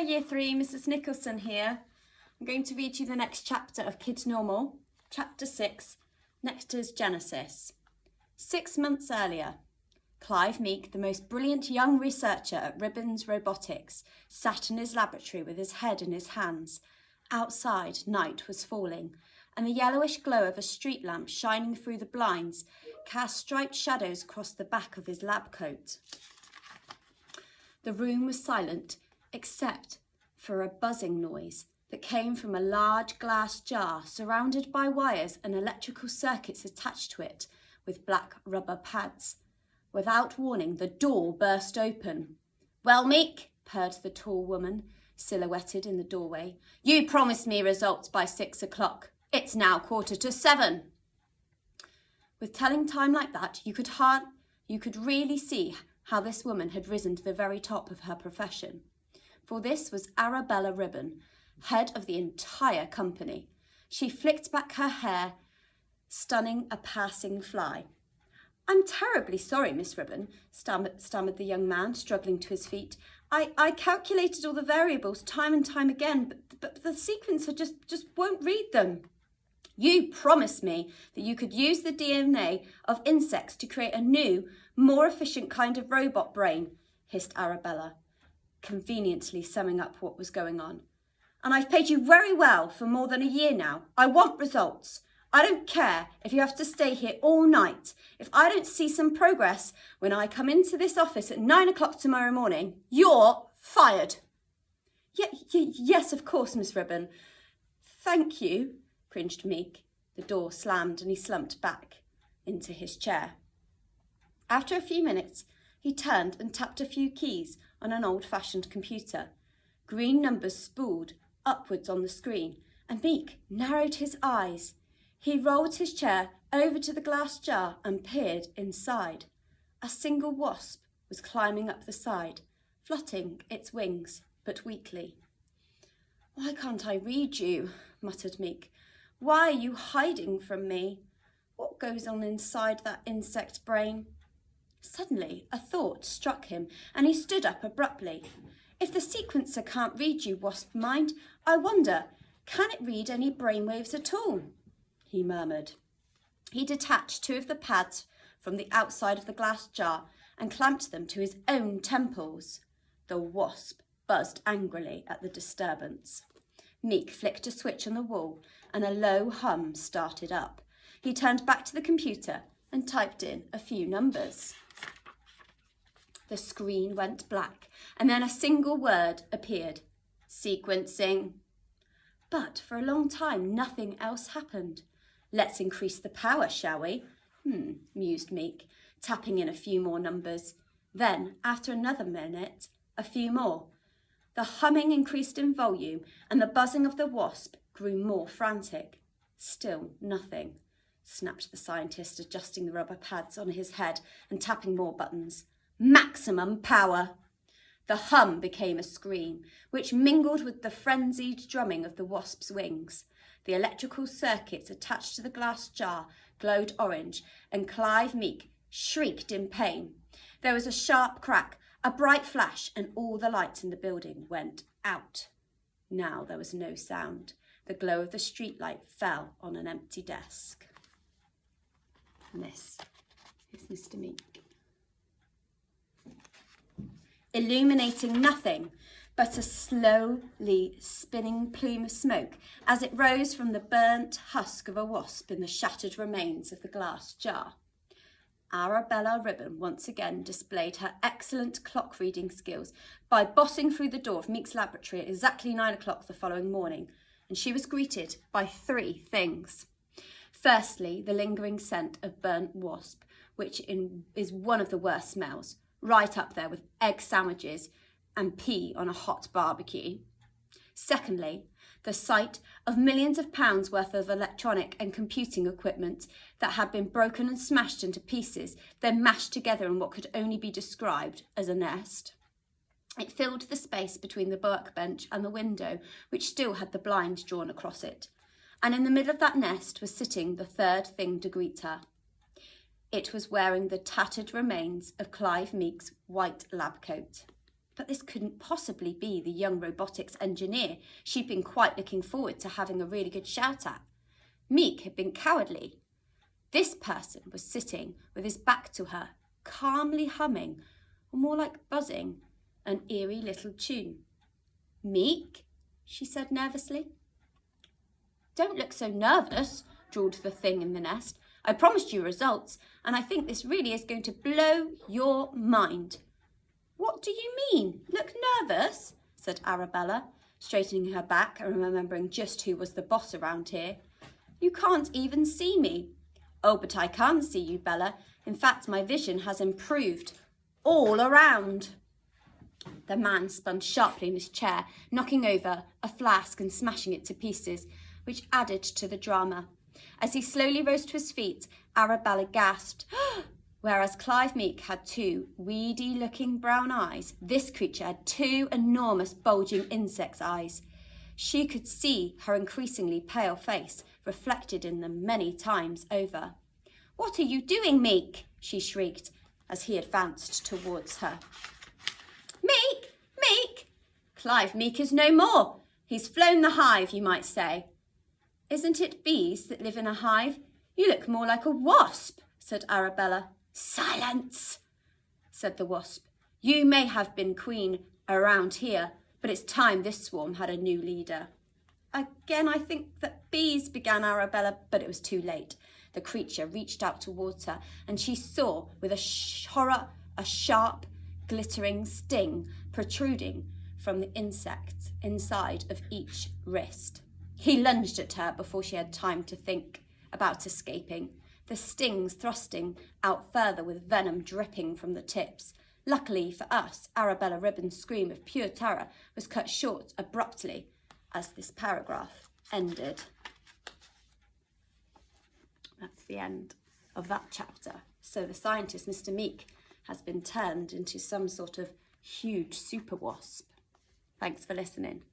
Year 3, Mrs. Nicholson here. I'm going to read you the next chapter of Kid Normal, Chapter 6, Nectar's Genesis. 6 months earlier, Clive Meek, the most brilliant young researcher at Ribbons Robotics, sat in his laboratory with his head in his hands. Outside, night was falling, and the yellowish glow of a street lamp shining through the blinds cast striped shadows across the back of his lab coat. The room was silent, except for a buzzing noise that came from a large glass jar surrounded by wires and electrical circuits attached to it with black rubber pads. Without warning, the door burst open. "Well, Meek," purred the tall woman, silhouetted in the doorway, "you promised me results by 6 o'clock. It's now 7:15. With telling time like that, you could really see how this woman had risen to the very top of her profession. For this was Arabella Ribbon, head of the entire company. She flicked back her hair, stunning a passing fly. "I'm terribly sorry, Miss Ribbon," stammered the young man, struggling to his feet. I calculated all the variables time and time again, but the sequencer just won't read them." "You promised me that you could use the DNA of insects to create a new, more efficient kind of robot brain," hissed Arabella, conveniently summing up what was going on. "And I've paid you very well for more than a year now. I want results. I don't care if you have to stay here all night. If I don't see some progress when I come into this office at 9 o'clock tomorrow morning, you're fired." Yes, of course, Miss Ribbon. Thank you," cringed Meek. The door slammed and he slumped back into his chair. After a few minutes, he turned and tapped a few keys on an old-fashioned computer. Green numbers spooled upwards on the screen, and Meek narrowed his eyes. He rolled his chair over to the glass jar and peered inside. A single wasp was climbing up the side, flutting its wings, but weakly. "Why can't I read you?" muttered Meek. "Why are you hiding from me? What goes on inside that insect brain?" Suddenly, a thought struck him, and he stood up abruptly. "If the sequencer can't read you, wasp mind, I wonder, can it read any brainwaves at all?" he murmured. He detached 2 of the pads from the outside of the glass jar and clamped them to his own temples. The wasp buzzed angrily at the disturbance. Meek flicked a switch on the wall and a low hum started up. He turned back to the computer and typed in a few numbers. The screen went black, and then a single word appeared: "Sequencing." But for a long time, nothing else happened. "Let's increase the power, shall we?" Mused Meek, tapping in a few more numbers. Then, after another minute, a few more. The humming increased in volume, and the buzzing of the wasp grew more frantic. "Still nothing," snapped the scientist, adjusting the rubber pads on his head and tapping more buttons. "Maximum power." The hum became a scream, which mingled with the frenzied drumming of the wasp's wings. The electrical circuits attached to the glass jar glowed orange, and Clive Meek shrieked in pain. There was a sharp crack, a bright flash, and all the lights in the building went out. Now there was no sound. The glow of the streetlight fell on an empty desk. And this is Mr. Meek. Illuminating nothing but a slowly spinning plume of smoke as it rose from the burnt husk of a wasp in the shattered remains of the glass jar. Arabella Ribbon once again displayed her excellent clock reading skills by bossing through the door of Meek's laboratory at exactly 9 o'clock the following morning, and she was greeted by 3 things. Firstly, the lingering scent of burnt wasp, which is one of the worst smells, right up there with egg sandwiches and pee on a hot barbecue. Secondly, the sight of millions of pounds worth of electronic and computing equipment that had been broken and smashed into pieces, then mashed together in what could only be described as a nest. It filled the space between the workbench and the window, which still had the blind drawn across it. And in the middle of that nest was sitting the third thing to greet her. It was wearing the tattered remains of Clive Meek's white lab coat. But this couldn't possibly be the young robotics engineer she'd been quite looking forward to having a really good shout at. Meek had been cowardly. This person was sitting with his back to her, calmly humming, or more like buzzing, an eerie little tune. "Meek?" she said nervously. "Don't look so nervous," drawled the thing in the nest. "I promised you results, and I think this really is going to blow your mind." "What do you mean? Look nervous?" said Arabella, straightening her back and remembering just who was the boss around here. "You can't even see me." "Oh, but I can see you, Bella. In fact, my vision has improved all around." The man spun sharply in his chair, knocking over a flask and smashing it to pieces, which added to the drama. As he slowly rose to his feet, Arabella gasped. Whereas Clive Meek had two weedy-looking brown eyes, this creature had two enormous bulging insect's eyes. She could see her increasingly pale face reflected in them many times over. "What are you doing, Meek?" she shrieked as he advanced towards her. "Meek! Meek! Clive Meek is no more. He's flown the hive, you might say." "Isn't it bees that live in a hive? You look more like a wasp," said Arabella. "Silence," said the wasp. "You may have been queen around here, but it's time this swarm had a new leader." "Again, I think that bees," began Arabella, but it was too late. The creature reached out towards her, and she saw with horror a sharp, glittering sting protruding from the insect inside of each wrist. He lunged at her before she had time to think about escaping, the stings thrusting out further with venom dripping from the tips. Luckily for us, Arabella Ribbon's scream of pure terror was cut short abruptly as this paragraph ended. That's the end of that chapter. So the scientist, Mr. Meek, has been turned into some sort of huge super wasp. Thanks for listening.